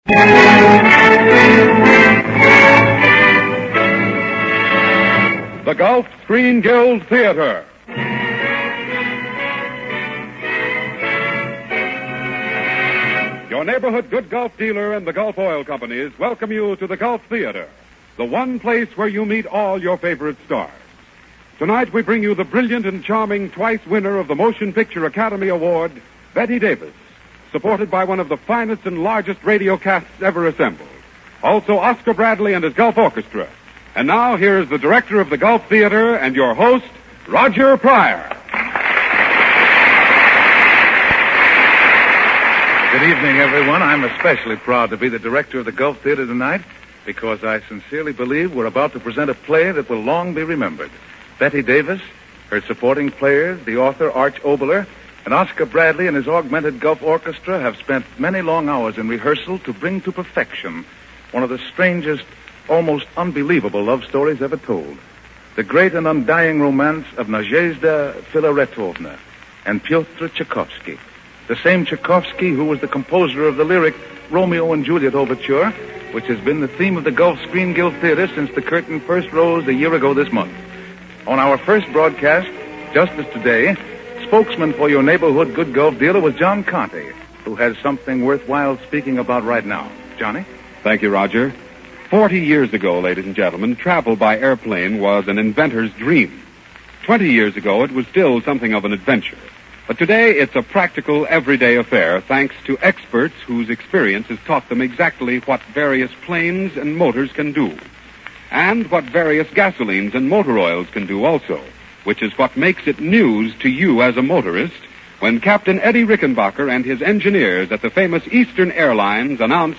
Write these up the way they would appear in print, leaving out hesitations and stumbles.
The Gulf Screen Guild Theater. Your neighborhood good Gulf dealer and the Gulf Oil Companies welcome you to the Gulf Theater, the one place where you meet all your favorite stars. Tonight we bring you the brilliant and charming twice winner of the Motion Picture Academy Award, Bette Davis, supported by one of the finest and largest radio casts ever assembled. Also Oscar Bradley and his Gulf Orchestra. And now here is the director of the Gulf Theater and your host, Roger Pryor. Good evening, everyone. I'm especially proud to be the director of the Gulf Theater tonight because I sincerely believe we're about to present a play that will long be remembered. Bette Davis, her supporting players, the author Arch Oboler, and Oscar Bradley and his augmented Gulf Orchestra have spent many long hours in rehearsal to bring to perfection one of the strangest, almost unbelievable love stories ever told. The great and undying romance of Nadezhda Filaretovna and Pyotr Tchaikovsky. The same Tchaikovsky who was the composer of the lyric Romeo and Juliet Overture, which has been the theme of the Gulf Screen Guild Theater since the curtain first rose a year ago this month. On our first broadcast, just as today, spokesman for your neighborhood good Gulf dealer was John Cantor, who has something worthwhile speaking about right now. Johnny? Thank you, Roger. 40 years ago, ladies and gentlemen, travel by airplane was an inventor's dream. 20 years ago, it was still something of an adventure. But today, it's a practical, everyday affair, thanks to experts whose experience has taught them exactly what various planes and motors can do, and what various gasolines and motor oils can do also, which is what makes it news to you as a motorist when Captain Eddy Rickenbacker and his engineers at the famous Eastern Airlines announce,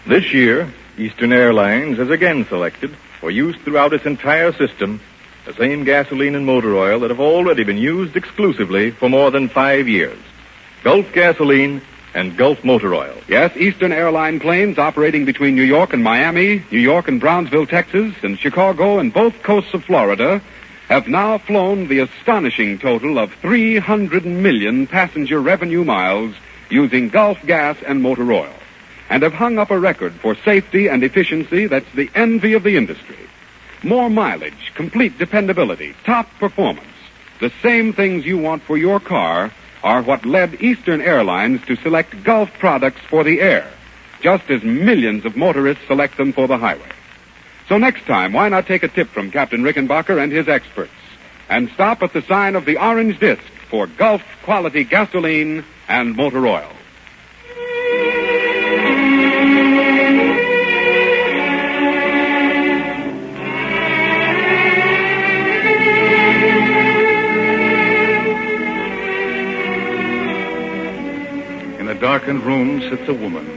"This year, Eastern Airlines has again selected, for use throughout its entire system, the same gasoline and motor oil that have already been used exclusively for more than 5 years. Gulf gasoline and Gulf motor oil." Yes, Eastern Airline planes operating between New York and Miami, New York and Brownsville, Texas, and Chicago and both coasts of Florida have now flown the astonishing total of 300 million passenger revenue miles using Gulf gas and motor oil, and have hung up a record for safety and efficiency that's the envy of the industry. More mileage, complete dependability, top performance. The same things you want for your car are what led Eastern Airlines to select Gulf products for the air, just as millions of motorists select them for the highway. So next time, why not take a tip from Captain Rickenbacker and his experts and stop at the sign of the orange disc for Gulf quality gasoline and motor oil. In a darkened room sits a woman,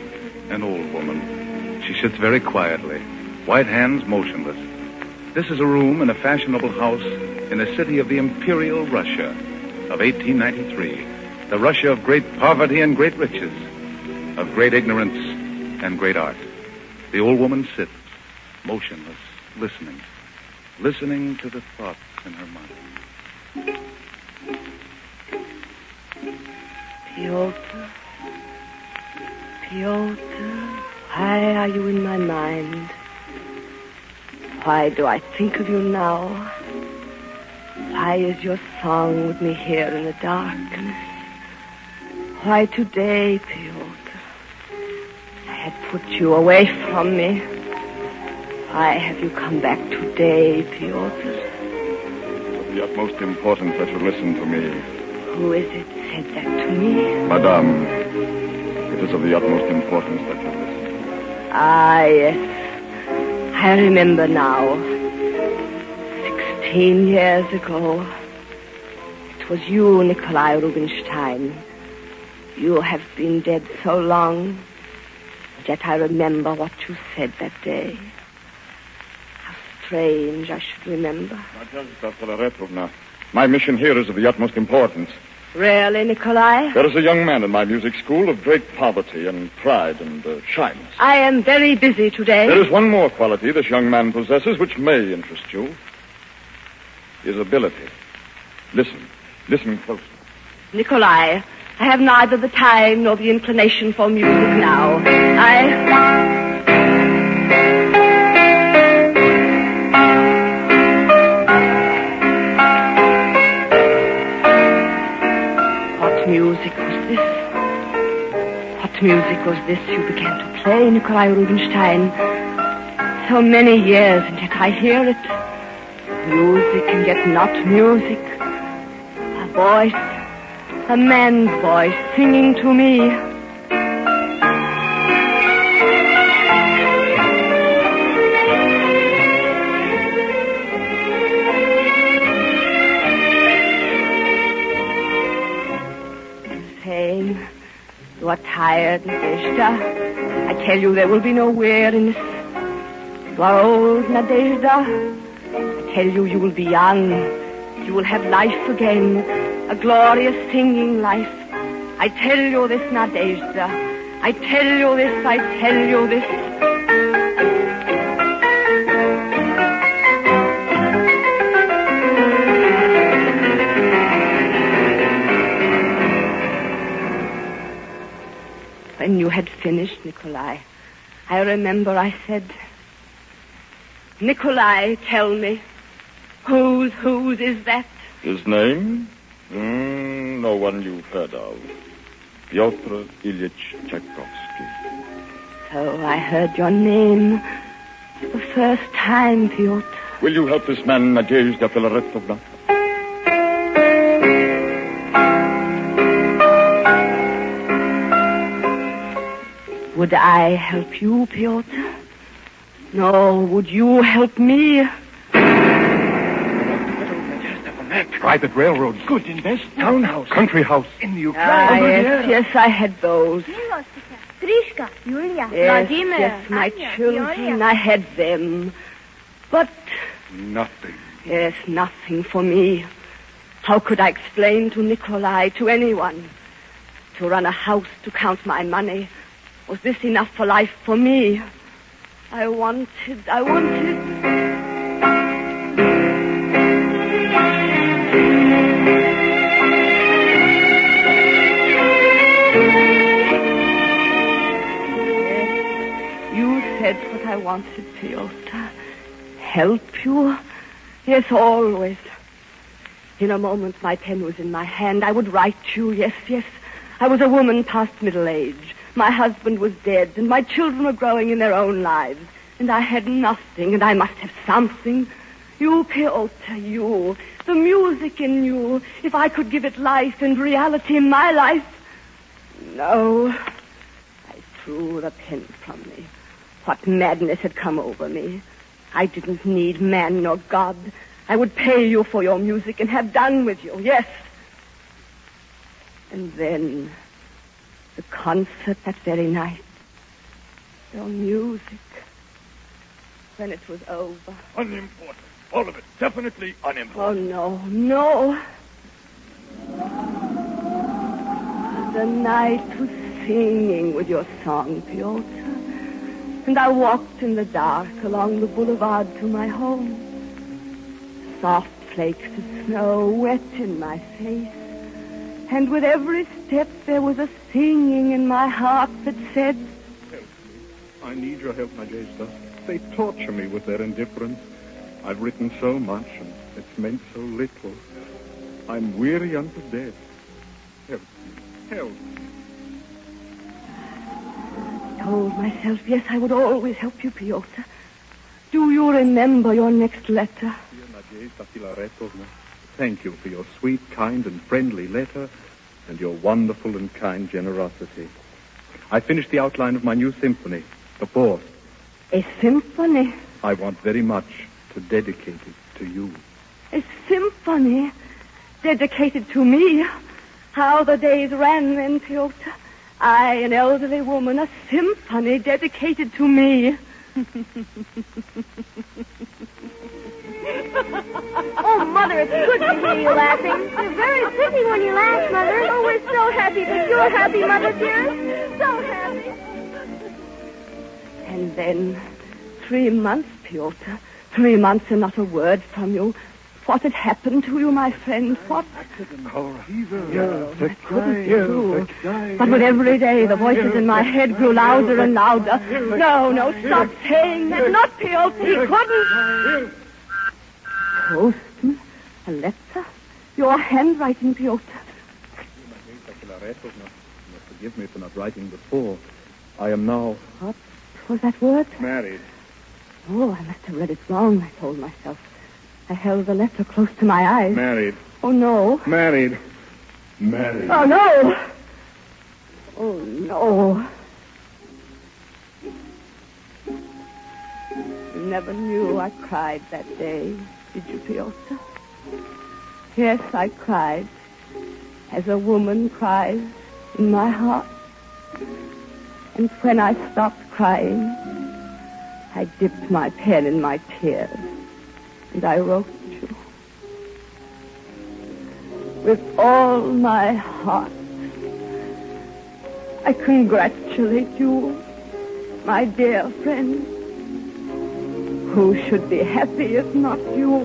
an old woman. She sits very quietly, white hands motionless. This is a room in a fashionable house in the city of the Imperial Russia of 1893. The Russia of great poverty and great riches, of great ignorance and great art. The old woman sits, motionless, listening to the thoughts in her mind. Pyotr, why are you in my mind? Why do I think of you now? Why is your song with me here in the darkness? Why today, Pyotr? I had put you away from me. Why have you come back today, Pyotr? It's of the utmost importance that you listen to me. Who is it said that to me? Madame, it is of the utmost importance that you listen. Ah, yes. I remember now. 16 years ago. It was you, Nikolai Rubinstein. You have been dead so long, yet I remember what you said that day. How strange I should remember. Nadezhda Filaretovna, my mission here is of the utmost importance. Really, Nikolai? There is a young man in my music school of great poverty and pride and shyness. I am very busy today. There is one more quality this young man possesses which may interest you. His ability. Listen closely. Nikolai, I have neither the time nor the inclination for music now. music was this you began to play, Nikolai Rubinstein? So many years, and yet I hear it. Music and yet not music. A voice, a man's voice singing to me. Saying, you are tired, Nadezhda. I tell you there will be no weariness. You are old, Nadezhda. I tell you, you will be young. You will have life again. A glorious singing life. I tell you this, Nadezhda. I tell you this, I tell you this. When you had finished, Nikolai, I remember I said, Nikolai, tell me, whose is that? His name? No one you've heard of. Pyotr Ilyich Tchaikovsky. So I heard your name for the first time, Pyotr. Will you help this man, Nadezhda Filaretovna? Would I help you, Pyotr? No, would you help me? Private railroads. Good investment. Townhouse. Country house. In the Ukraine. Yes, I had those. Trishka, Yulia, Vladimir, Yes, my children, I had them. But... Nothing. Yes, nothing for me. How could I explain to Nikolai, to anyone? To run a house, to count my money. Was this enough for life for me? I wanted... You said what I wanted, Pyotr. Help you? Yes, always. In a moment, my pen was in my hand. I would write you, yes. I was a woman past middle age. My husband was dead, and my children were growing in their own lives. And I had nothing, and I must have something. You, Pyotr, you. The music in you. If I could give it life and reality in my life. No. I threw the pen from me. What madness had come over me. I didn't need man nor God. I would pay you for your music and have done with you, yes. And then... the concert that very night. Your music. When it was over. Unimportant. All of it. Definitely unimportant. Oh, no. The night was singing with your song, Pyotr. And I walked in the dark along the boulevard to my home. Soft flakes of snow wet in my face. And with every step there was a singing in my heart that said... Help me. I need your help, Nadezhda. They torture me with their indifference. I've written so much, and it's meant so little. I'm weary unto death. Help me. Help me. I told myself, yes, I would always help you, Pyotr. Do you remember your next letter? Dear Nadezhda Filaretovna, thank you for your sweet, kind, and friendly letter, and your wonderful and kind generosity. I finished the outline of my new symphony, the fourth. A symphony? I want very much to dedicate it to you. A symphony? Dedicated to me? How the days ran then, Pyotr. I, an elderly woman, a symphony dedicated to me. Oh, Mother, it's good to hear you laughing. You're very pretty when you laugh, Mother. Oh, we're so happy that you're happy, Mother, dearest. So happy. And then 3 months, Pyotr. 3 months and not a word from you. What had happened to you, my friend? What? Cholera. I couldn't do. But with every day, the voices in my head grew louder and louder. No, stop saying that. Not Pyotr. He couldn't. Postman? A letter? Your handwriting, Pyotr. Forgive me for not writing before. I am now... What was that word? Married. Oh, I must have read it wrong, I told myself. I held the letter close to my eyes. Married. Oh, no. Married. Married. Oh, no. Oh, no. You never knew I cried that day, did you, Piotr? Yes, I cried, as a woman cries in my heart. And when I stopped crying, I dipped my pen in my tears, and I wrote you. With all my heart, I congratulate you, my dear friend. Who should be happy if not you?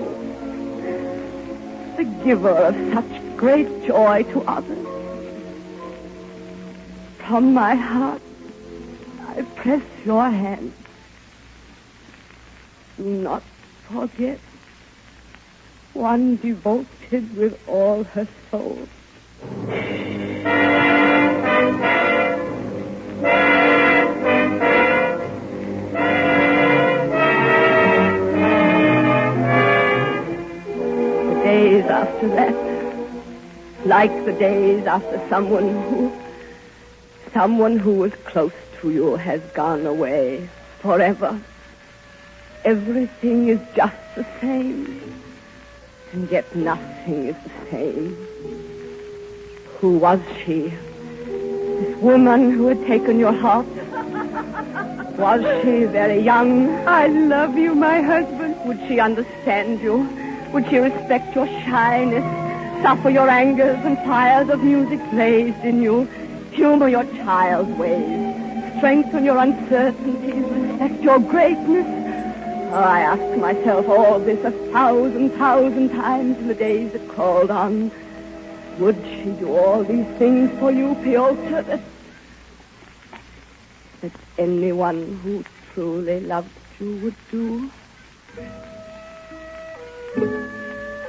The giver of such great joy to others. From my heart, I press your hand. Do not forget one devoted with all her soul. The days after that, like the days after someone who was close to you has gone away forever. Everything is just the same, and yet nothing is the same. Who was she? This woman who had taken your heart? Was she very young? I love you, my husband. Would she understand you? Would she respect your shyness, suffer your angers and fires of music blazed in you, humor your child's ways, strengthen your uncertainties, respect your greatness? Oh, I asked myself all this 1,000 times in the days that crawled on. Would she do all these things for you, Piotr, that anyone who truly loved you would do?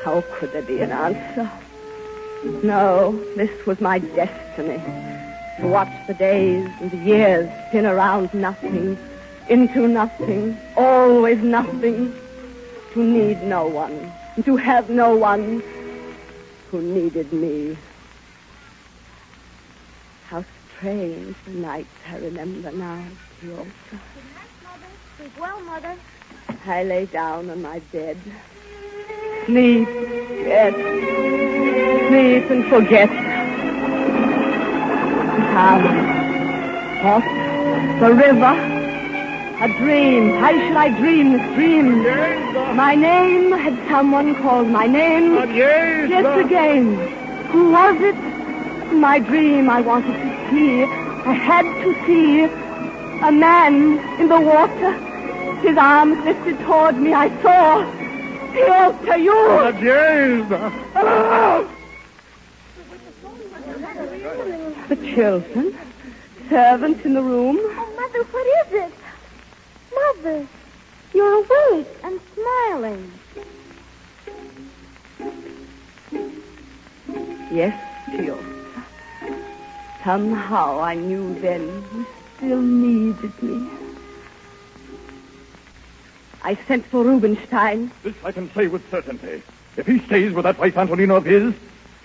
How could there be an answer? No, this was my destiny. To watch the days and the years spin around nothing, into nothing, always nothing. To need no one, and to have no one who needed me. How strange the nights I remember now, Piotr. Good night, Mother. Sleep well, Mother. I lay down on my bed. Sleep, yes. Sleep and forget. What? The river? A dream. Why should I dream this dream? My name? Had someone called my name? Yes, again. Who was it? In my dream I wanted to see. I had to see a man in the water. His arms lifted toward me. I saw. Piotr, you! The children. Servants in the room. Oh, Mother, what is it? Mother, you're awake and smiling. Yes, Piotr. Somehow I knew then you still needed me. I sent for Rubinstein. This I can say with certainty. If he stays with that wife Antonina of his,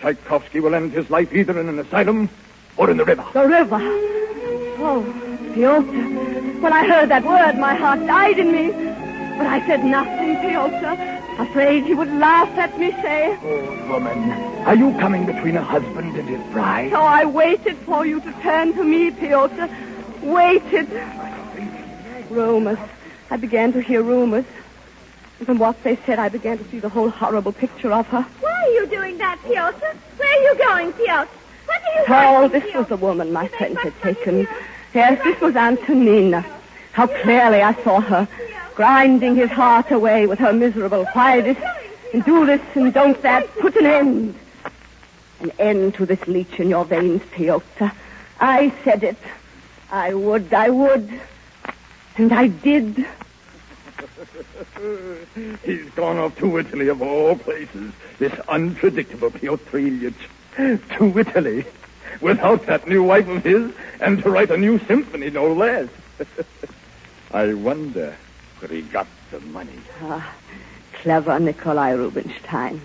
Tchaikovsky will end his life either in an asylum or in the river. The river? Oh, Piotr. When I heard that word, my heart died in me. But I said nothing, Piotr. Afraid he would laugh at me, say. Oh, woman, are you coming between a husband and his bride? So I waited for you to turn to me, Piotr. Waited. Rumors. I began to hear rumors. And from what they said, I began to see the whole horrible picture of her. Why are you doing that, Piotr? Where are you going, Piotr? What are you Oh, doing, this was the woman my friend had taken. Yes, this was Antonina. How clearly I saw her, grinding his heart away with her miserable, why this, and do this, and don't that, put an end. An end to this leech in your veins, Piotr. I said it. I would. And I did. He's gone off to Italy, of all places. This unpredictable Piotr Ilyich. To Italy. without that new wife of his, and to write a new symphony, no less. I wonder where he got the money. Ah, clever Nikolai Rubinstein.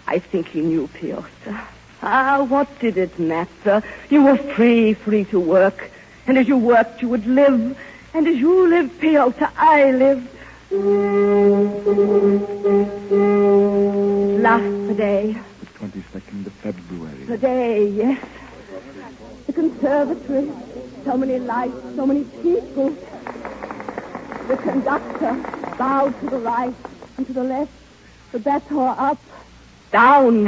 I think he knew Piotr. Ah, what did it matter? You were free to work. And as you worked, you would live. And as you lived, Piotr, I lived. Last day. The 22nd of February. The day, yes. The conservatory. So many lights, so many people. The conductor bowed to the right and to the left. The batteur up, down.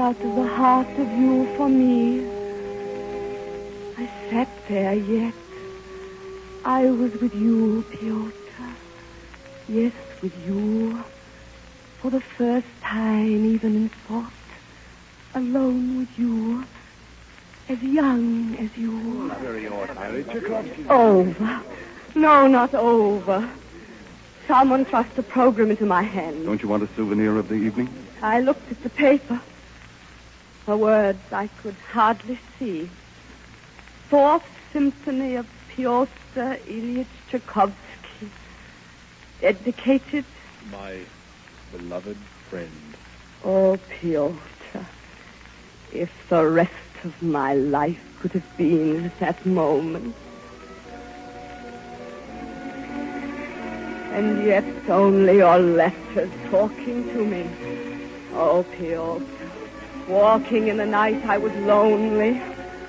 Out of the heart of you for me. I sat there, yet I was with you, Piotr. Yes, with you. For the first time, even in thought. Alone with you. As young as you. Not very ordinary. Over. No, not over. Someone thrust a program into my hand. Don't you want a souvenir of the evening? I looked at the paper. The words I could hardly see. Fourth Symphony of Piotr Ilyich Tchaikovsky. Dedicated... My beloved friend. Oh, Piotr. If the rest of my life could have been at that moment. And yet only your letters talking to me. Oh, Piotr. Walking in the night, I was lonely.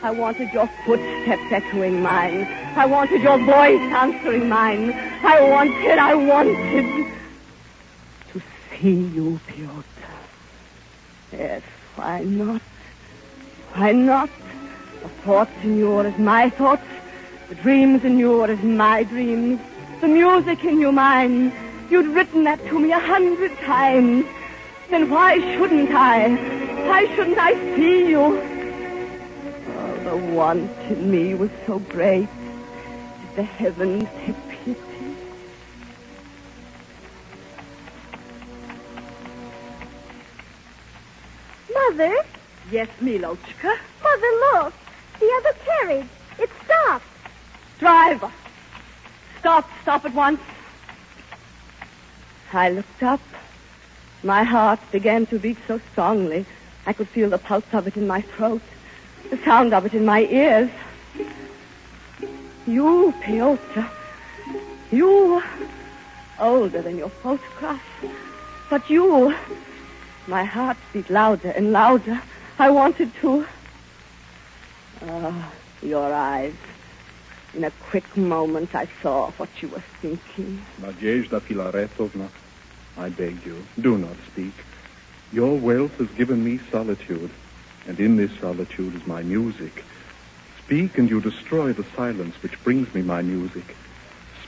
I wanted your footsteps echoing mine. I wanted your voice answering mine. I wanted to see you, Piotr. Yes, why not? Why not? The thoughts in you are as my thoughts. The dreams in you are as my dreams. The music in you mine. You'd written that to me 100 times. Then why shouldn't I? Why shouldn't I see you? Oh, the want in me was so great. Did the heavens have pity? Mother? Yes, Milochka. Mother, look. The other carriage. It stopped. Driver. Stop at once. I looked up. My heart began to beat so strongly, I could feel the pulse of it in my throat, the sound of it in my ears. You, Piotr, you, older than your photograph, but you. My heart beat louder and louder. I wanted to. Your eyes. In a quick moment, I saw what you were thinking. Nadezhda Filaretovna, I beg you, do not speak. Your wealth has given me solitude, and in this solitude is my music. Speak, and you destroy the silence which brings me my music.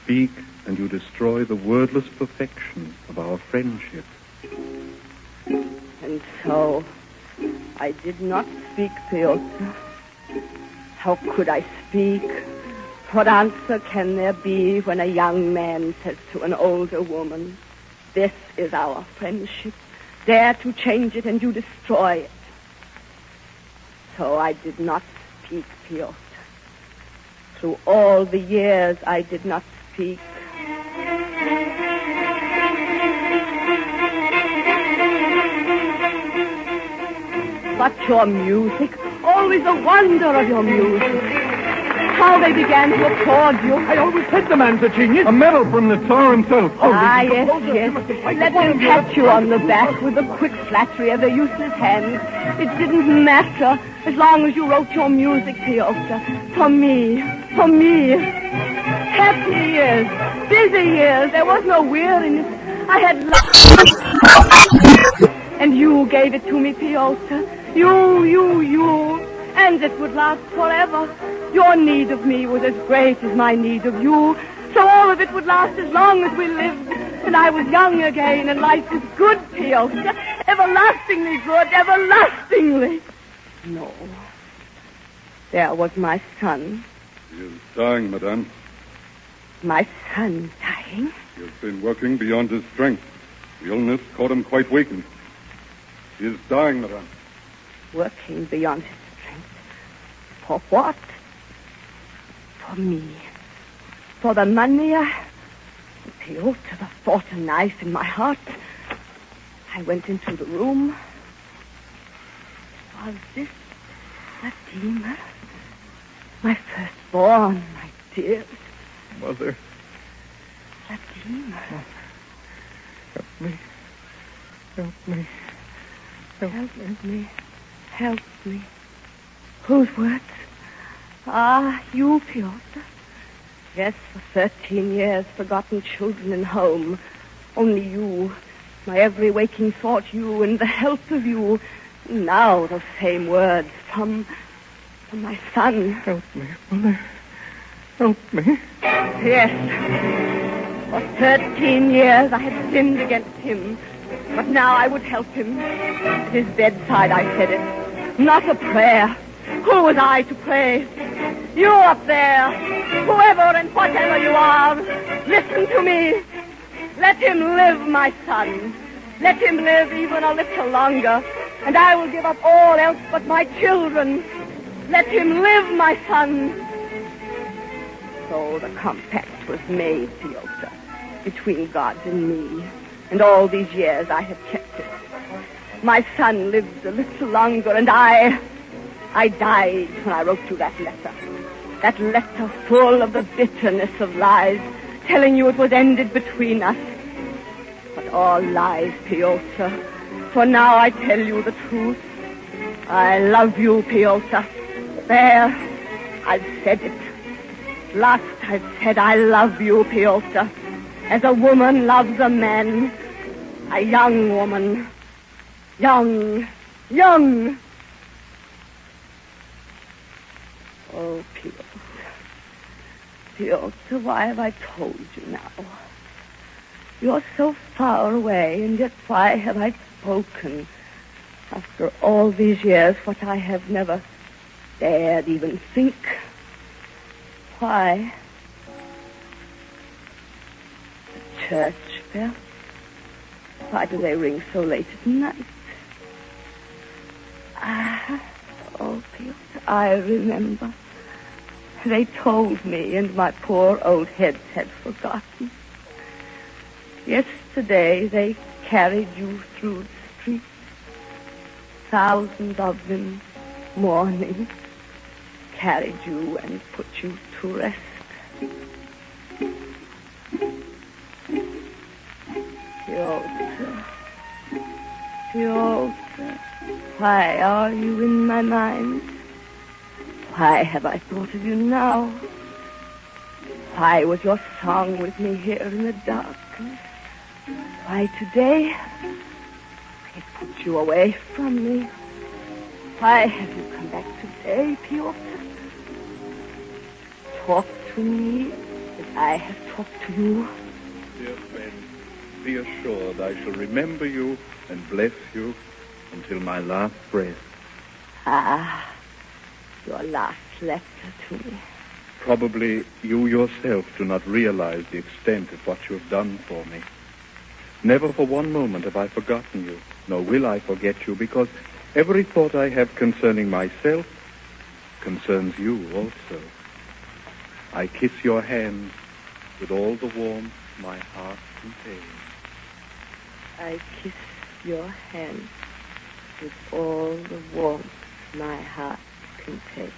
Speak, and you destroy the wordless perfection of our friendship. And so, I did not speak, Piotr. How could I speak? What answer can there be when a young man says to an older woman, "This is our friendship. Dare to change it and you destroy it." So I did not speak, Piotr. Through all the years, I did not speak. But your music, always a wonder of your music. How they began to applaud you. I always said the man's a genius. A medal from the Tsar himself. Yes. Let them pat you on the back with the quick flattery of their useless hands. It didn't matter as long as you wrote your music, Piotr. For me. Happy years, busy years. There was no weariness. I had love. And you gave it to me, Piotr. You. And it would last forever. Your need of me was as great as my need of you. So all of it would last as long as we lived. And I was young again, and life was good, Piotr. Everlastingly good, everlastingly. No. There was my son. He is dying, madame. My son dying? He has been working beyond his strength. The illness caught him quite weakened. He is dying, madame. Working beyond his strength. For what? For me. For the money Piotr, the thought a knife in my heart. I went into the room. Was this Fatima? My firstborn, my dear. Mother. Fatima. Help me. Help me. Help me. Help me. Whose words? Ah, you, Piotr. Yes, for 13 years, forgotten children and home. Only you, my every waking thought, you, and the help of you. Now those same words from my son. Help me, Mother. Help me. Yes. For 13 years I had sinned against him. But now I would help him. At his bedside I said it. Not a prayer. Who was I to pray? You up there, whoever and whatever you are, listen to me. Let him live, my son. Let him live even a little longer, and I will give up all else but my children. Let him live, my son. So the compact was made, Piotr, between God and me, and all these years I have kept it. My son lived a little longer, and I died when I wrote you that letter. That letter full of the bitterness of lies, telling you it was ended between us. But all lies, Piotr. For now I tell you the truth. I love you, Piotr. There, I've said it. Last I've said I love you, Piotr. As a woman loves a man. A young woman. Young. Oh, Piotr. Piotr, why have I told you now? You're so far away, and yet why have I spoken? After all these years, what I have never dared even think. Why? The church bell? Why do they ring so late at night? Oh, Piotr, I remember. They told me, and my poor old heads had forgotten. Yesterday, they carried you through the streets. Thousands of them, mourning, carried you and put you to rest. Piotr, why are you in my mind? Why have I thought of you now? Why was your song with me here in the darkness? Why today I put you away from me? Why have you come back today, Piotr? Talk to me as I have talked to you. Dear friend, be assured I shall remember you and bless you until my last breath. Ah, your last letter to me. Probably you yourself do not realize the extent of what you have done for me. Never for one moment have I forgotten you, nor will I forget you, because every thought I have concerning myself concerns you also. I kiss your hand with all the warmth my heart contains. I kiss your hand with all the warmth my heart contains.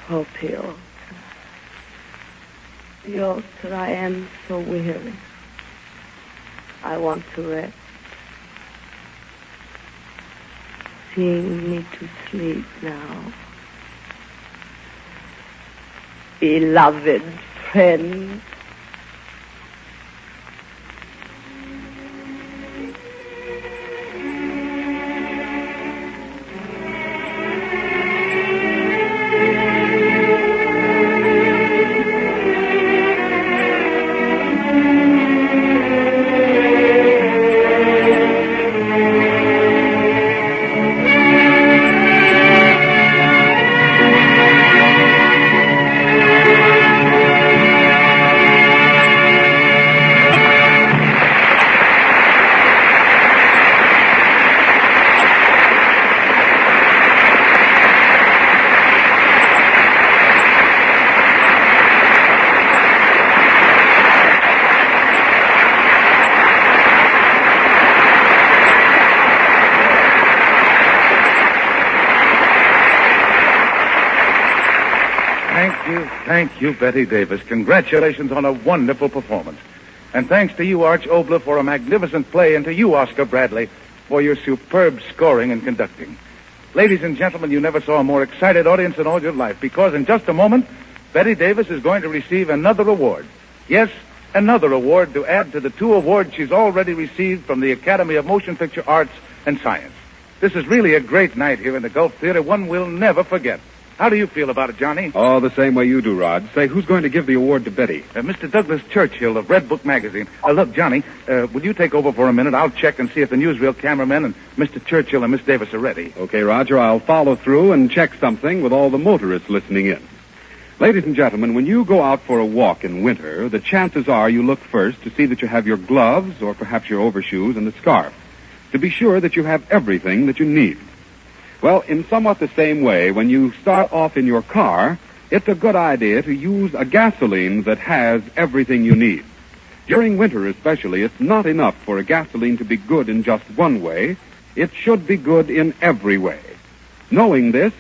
Oh, Piotr. Piotr, I am so weary. I want to rest. Sing me to sleep now. Beloved friend. Thank you, Bette Davis. Congratulations on a wonderful performance. And thanks to you, Arch Obler, for a magnificent play, and to you, Oscar Bradley, for your superb scoring and conducting. Ladies and gentlemen, you never saw a more excited audience in all your life, because in just a moment, Bette Davis is going to receive another award. Yes, another award to add to the 2 awards she's already received from the Academy of Motion Picture Arts and Science. This is really a great night here in the Gulf Theater, one we'll never forget. How do you feel about it, Johnny? Oh, the same way you do, Rod. Say, who's going to give the award to Bette? Mr. Douglas Churchill of Red Book Magazine. Look, Johnny, will you take over for a minute? I'll check and see if the newsreel cameramen and Mr. Churchill and Miss Davis are ready. Okay, Roger, I'll follow through and check something with all the motorists listening in. Ladies and gentlemen, when you go out for a walk in winter, the chances are you look first to see that you have your gloves or perhaps your overshoes and a scarf, to be sure that you have everything that you need. Well, in somewhat the same way, when you start off in your car, it's a good idea to use a gasoline that has everything you need. During winter especially, it's not enough for a gasoline to be good in just one way. It should be good in every way. Knowing this,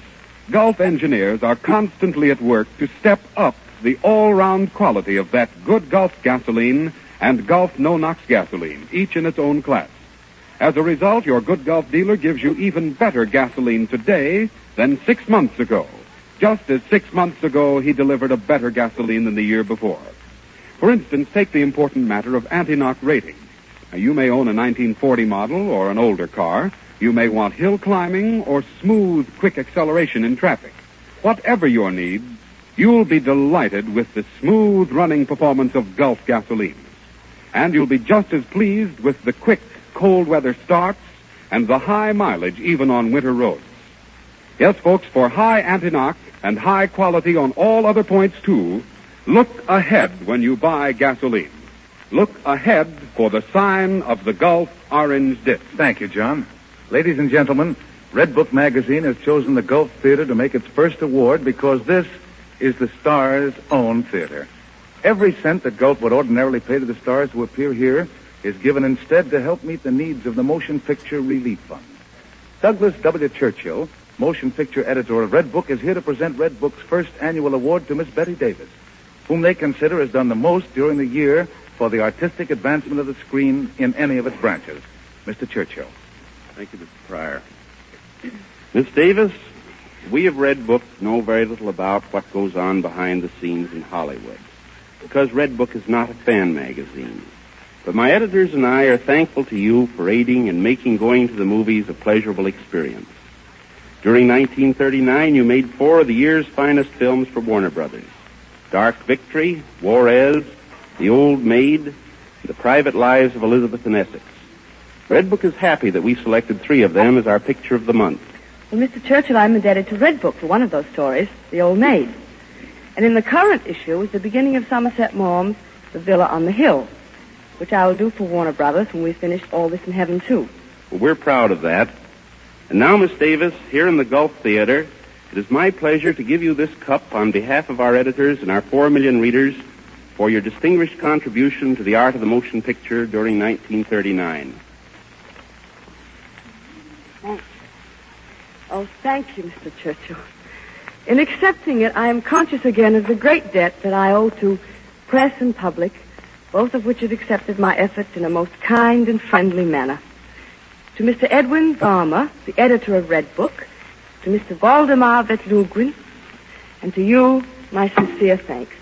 Gulf engineers are constantly at work to step up the all-round quality of that good Gulf gasoline and Gulf no-NOx gasoline, each in its own class. As a result, your good Gulf dealer gives you even better gasoline today than 6 months ago, just as 6 months ago he delivered a better gasoline than the year before. For instance, take the important matter of anti-knock rating. Now, you may own a 1940 model or an older car. You may want hill climbing or smooth, quick acceleration in traffic. Whatever your needs, you'll be delighted with the smooth running performance of Gulf gasolines. And you'll be just as pleased with the quick, cold weather starts and the high mileage even on winter roads. Yes, folks, for high anti-knock and high quality on all other points, too, look ahead when you buy gasoline. Look ahead for the sign of the Gulf orange dip. Thank you, John. Ladies and gentlemen, Red Book Magazine has chosen the Gulf Theater to make its first award because this is the Star's own theater. Every cent that Gulf would ordinarily pay to the stars to appear here is given instead to help meet the needs of the Motion Picture Relief Fund. Douglas W. Churchill, motion picture editor of Red Book, is here to present Red Book's first annual award to Miss Bette Davis, whom they consider has done the most during the year for the artistic advancement of the screen in any of its branches. Mr. Churchill. Thank you, Mr. Pryor. Miss Davis, we of Red Book know very little about what goes on behind the scenes in Hollywood, because Red Book is not a fan magazine. But my editors and I are thankful to you for aiding and making going to the movies a pleasurable experience. During 1939, you made 4 of the year's finest films for Warner Brothers: Dark Victory, Juarez, The Old Maid, and The Private Lives of Elizabeth and Essex. Red Book is happy that we selected 3 of them as our picture of the month. Well, Mr. Churchill, I'm indebted to Red Book for one of those stories, The Old Maid. And in the current issue is the beginning of Somerset Maugham's The Villa on the Hill, which I will do for Warner Brothers when we finish All This in Heaven, too. Well, we're proud of that. And now, Miss Davis, here in the Gulf Theater, it is my pleasure to give you this cup on behalf of our editors and our 4 million readers for your distinguished contribution to the art of the motion picture during 1939. Oh, thank you, Mr. Churchill. In accepting it, I am conscious again of the great debt that I owe to press and public, both of which have accepted my efforts in a most kind and friendly manner. To Mr. Edwin Barrymore, the editor of Red Book, to Mr. Valdemar Vetlugrin, and to you, my sincere thanks.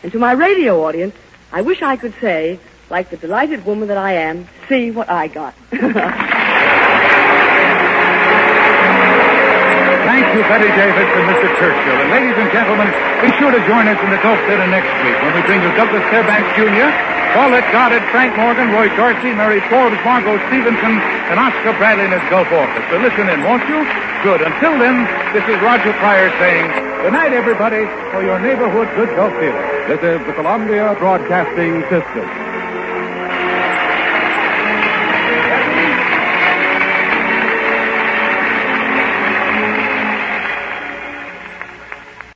And to my radio audience, I wish I could say, like the delighted woman that I am, see what I got. Thank you, Bette Davis and Mr. Churchill. And ladies and gentlemen, be sure to join us in the Gulf Theater next week when we bring you Douglas Fairbanks Jr., Paulette Goddard, Frank Morgan, Roy Dorsey, Mary Forbes, Margot Stevenson, and Oscar Bradley in his Gulf office. So listen in, won't you? Good. Until then, this is Roger Pryor saying, good night, everybody, for your neighborhood good Gulf Theater. This is the Columbia Broadcasting System.